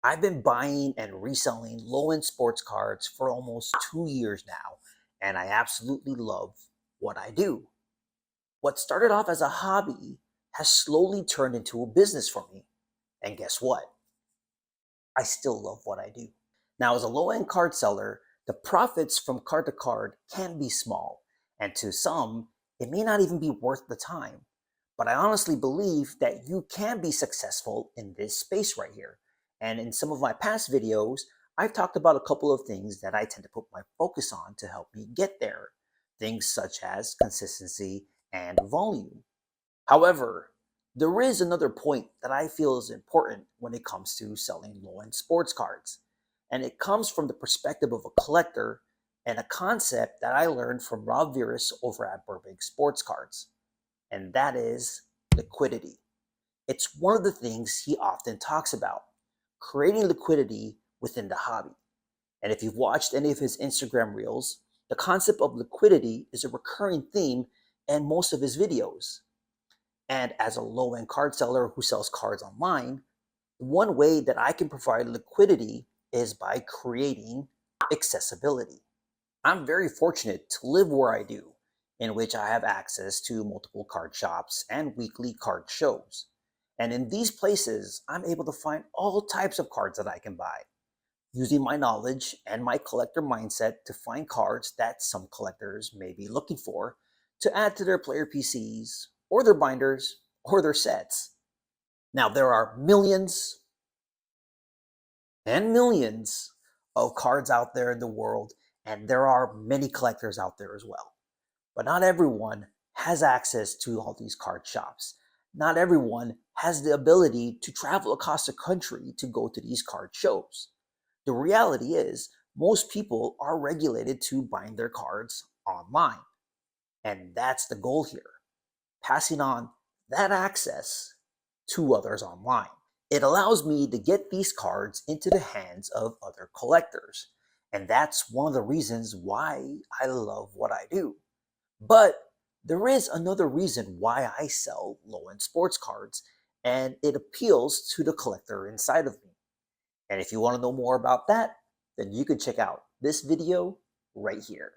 I've been buying and reselling low-end sports cards for almost 2 years now, and I absolutely love what I do. What started off as a hobby has slowly turned into a business for me. And guess what? I still love what I do. Now, as a low-end card seller, the profits from card to card can be small, and to some, it may not even be worth the time. But I honestly believe that you can be successful in this space right here. And in some of my past videos, I've talked about a couple of things that I tend to put my focus on to help me get there. Things such as consistency and volume. However, there is another point that I feel is important when it comes to selling low-end sports cards. And it comes from the perspective of a collector and a concept that I learned from Rob Virus over at Burbank Sports Cards. And that is liquidity. It's one of the things he often talks about, creating liquidity within the hobby. And if you've watched any of his Instagram reels, the concept of liquidity is a recurring theme in most of his videos. And as a low end card seller who sells cards online, one way that I can provide liquidity is by creating accessibility. I'm very fortunate to live where I do, in which I have access to multiple card shops and weekly card shows. And in these places, I'm able to find all types of cards that I can buy, using my knowledge and my collector mindset to find cards that some collectors may be looking for to add to their player PCs or their binders or their sets. Now, there are millions and millions of cards out there in the world, and there are many collectors out there as well. But not everyone has access to all these card shops. Not everyone has the ability to travel across the country to go to these card shows. The reality is, most people are regulated to buying their cards online. And that's the goal here, passing on that access to others online. It allows me to get these cards into the hands of other collectors. And that's one of the reasons why I love what I do. But there is another reason why I sell low-end sports cards, and it appeals to the collector inside of me. And if you want to know more about that, then you can check out this video right here.